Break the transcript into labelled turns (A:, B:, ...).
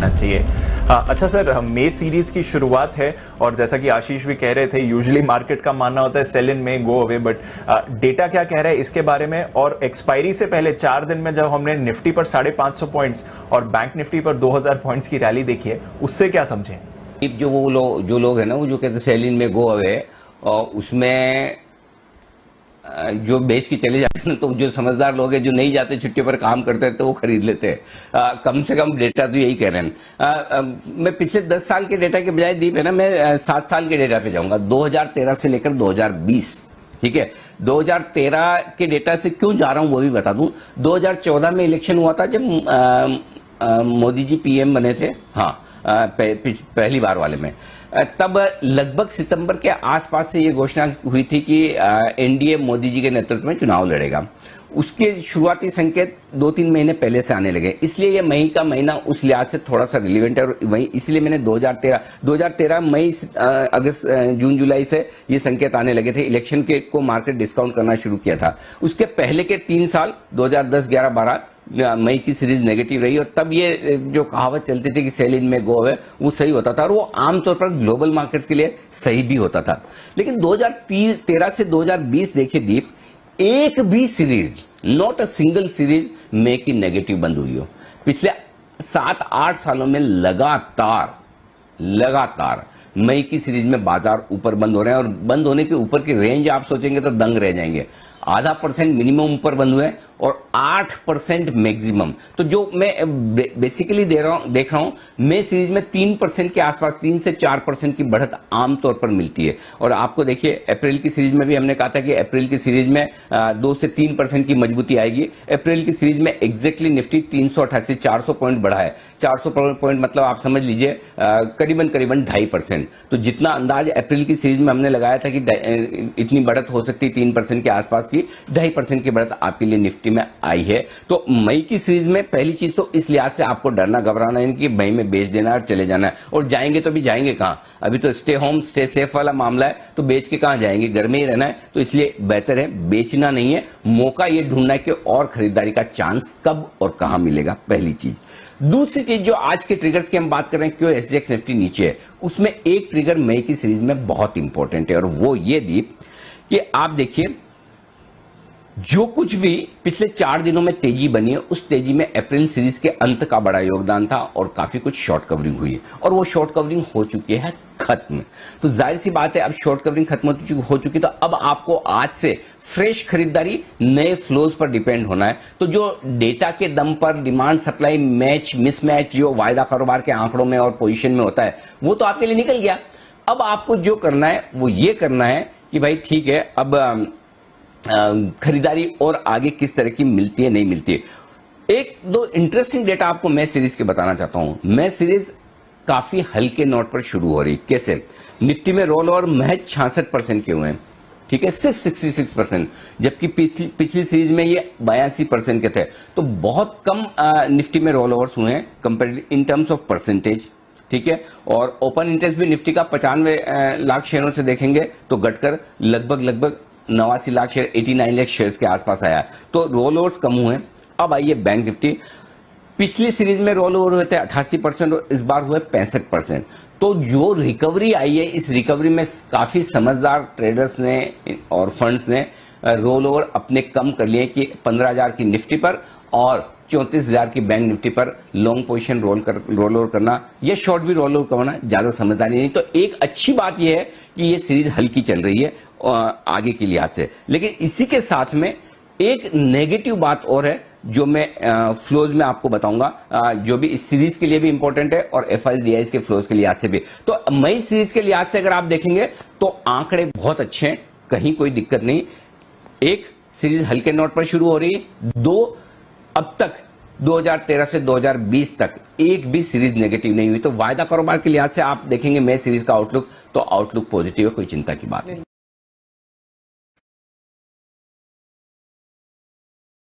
A: चाहिए। अच्छा सर, मई सीरीज की शुरुआत है और जैसा कि आशीष भी कह रहे थे, यूजुअली मार्केट का मानना होता है सेल इन में गो अवे, बट डेटा क्या कह रहा है इसके बारे में? और एक्सपायरी से पहले 4 दिन में जब हमने निफ्टी पर 550 पॉइंट्स और बैंक निफ्टी पर 2000 पॉइंट्स की रैली देखी है, उससे क्या समझें?
B: जो लोग हैं ना, वो जो कहते हैं सेल इन में गो अवे, और उसमें जो बेच के चले जाते हैं ना, तो जो समझदार लोग हैं जो नहीं जाते छुट्टी पर काम करते हैं तो वो खरीद लेते हैं। कम से कम डेटा तो यही कह रहे हैं। मैं पिछले 10 साल के डेटा के बजाय दीप है ना, मैं 7 साल के डेटा पे जाऊंगा, 2013 से लेकर 2020। ठीक है, 2013 के डेटा से क्यों जा रहा हूं वो भी बता दूं। 2014 में इलेक्शन हुआ था जब मोदी जी पीएम बने थे, हाँ, पहली बार वाले में। तब लगभग सितंबर के आसपास से ये घोषणा हुई थी कि एनडीए मोदी जी के नेतृत्व में चुनाव लड़ेगा। उसके शुरुआती संकेत 2-3 महीने पहले से आने लगे, इसलिए ये मई का महीना उस लिहाज से थोड़ा सा रिलेवेंट है। और वही इसलिए मैंने 2013 मई, अगस्त, जून, जुलाई से ये संकेत आने लगे थे। इलेक्शन के को मार्केट डिस्काउंट करना शुरू किया था। उसके पहले के 3 साल 2010, 11, 12 मई की सीरीज नेगेटिव रही, और तब ये जो कहावत चलती थी कि सेल इन में गो अवे, वो सही होता था, और वो आमतौर पर ग्लोबल मार्केट्स के लिए सही भी होता था। लेकिन 2013 से 2020 देखिए दीप, एक भी series, not a single series मई की नेगेटिव बंद हुई हो। पिछले 7-8 सालों में लगातार मई की सीरीज में बाजार ऊपर बंद हो रहे हैं, और बंद होने के ऊपर की रेंज आप सोचेंगे तो दंग रह जाएंगे। 0.5% मिनिमम ऊपर बंद हुए और 8% मैक्सिमम। तो जो मैं बेसिकली देख रहा हूं, मई सीरीज में 3% के आसपास, 3 से 4% की बढ़त आमतौर पर मिलती है। और आपको देखिए, अप्रैल की सीरीज में भी हमने कहा था कि अप्रैल की सीरीज में 2 से 3% की मजबूती आएगी। अप्रैल की सीरीज में एग्जैक्टली निफ्टी 388, 400 पॉइंट बढ़ा है। 400 पॉइंट मतलब आप समझ लीजिए करीबन 2.5%। तो जितना अंदाज अप्रैल की सीरीज में हमने लगाया था कि इतनी बढ़त हो सकती 3% के आसपास की, 2.5% की बढ़त आपके लिए निफ्टी में आई है। तो मई की सीरीज में पहली चीज तो इस लिहाज से आपको डरना घबराना है कि मई में बेच देना और चले जाना है। और जाएंगे तो भी जाएंगे कहां? अभी तो स्टे होम स्टे सेफ वाला मामला है, तो बेच के कहां जाएंगे? घर में ही रहना है। तो इसलिए बेहतर है बेचना नहीं है, मौका ये ढूंढना है कि और खरीदारी का चांस कब और कहां मिलेगा, पहली चीज। दूसरी चीज, जो आज के ट्रिगर्स की हम बात कर रहे हैं, क्यों एसजीएक्स निफ्टी नीचे है, उसमें एक ट्रिगर मई की सीरीज में बहुत इंपॉर्टेंट है, और वो ये दीप कि आप देखिए, जो कुछ भी पिछले 4 दिनों में तेजी बनी है, उस तेजी में अप्रैल सीरीज के अंत का बड़ा योगदान था, और काफी कुछ शॉर्ट कवरिंग हुई है, और वो शॉर्ट कवरिंग हो चुकी है खत्म। तो जाहिर सी बात है, अब शॉर्ट कवरिंग खत्म हो चुकी, तो अब आपको आज से फ्रेश खरीदारी, नए फ्लोज पर डिपेंड होना है। तो जो डेटा के दम पर डिमांड सप्लाई मैच मिसमैच जो वायदा कारोबार के आंकड़ों में और पोजीशन में होता है, वो तो आपके लिए निकल गया। अब आपको जो करना है वो ये करना है कि भाई ठीक है, अब खरीदारी और आगे किस तरह की मिलती है, नहीं मिलती है। 1-2 इंटरेस्टिंग डेटा आपको मैं सीरीज के बताना चाहता हूं। मैं सीरीज काफी हल्के नोट पर शुरू हो रही। कैसे? निफ्टी में रोल ओवर महज 66% के हुए हैं, ठीक है, सिर्फ 66%, जबकि पिछली सीरीज में ये 82% के थे। तो बहुत कम निफ्टी में रोल ओवर्स हुए हैं compare in terms of percentage, ठीक है। और ओपन इंटरेस्ट भी निफ्टी का 95 लाख शेयरों से देखेंगे तो घटकर लगभग 89 लाख शेयर, 89 लाख शेयर्स के आसपास आया। तो रोल ओवर्स कम हुए। अब आइए बैंक निफ्टी। पिछली सीरीज में रोल ओवर हुए थे 88% और इस बार हुए 65%। तो जो रिकवरी आई है, इस रिकवरी में काफी समझदार ट्रेडर्स ने और फंड्स ने रोल ओवर अपने कम कर लिए कि 15,000 की निफ्टी पर और 34,000 की बैंक निफ्टी पर लॉन्ग पोजीशन रोल ओवर करना या शॉर्ट भी रोल ओवर करना ज्यादा समझदारी नहीं। तो एक अच्छी बात यह है कि ये सीरीज हल्की चल रही है आगे के लिहाज से। लेकिन इसी के साथ में एक नेगेटिव बात और है जो मैं फ्लोज में आपको बताऊंगा, जो भी इस सीरीज के लिए भी इंपॉर्टेंट है और एफआईडीआईज के फ्लोज के लिहाज से भी। तो मई सीरीज के लिहाज से अगर आप देखेंगे तो आंकड़े बहुत अच्छे हैं, कहीं कोई दिक्कत नहीं। 1, सीरीज हल्के नोट पर शुरू हो रही है। 2, अब तक 2013 से 2020 तक एक भी सीरीज नेगेटिव नहीं हुई। तो वायदा कारोबार के लिहाज से आप देखेंगे मई सीरीज का आउटलुक, तो आउटलुक पॉजिटिव है, कोई चिंता की बात नहीं।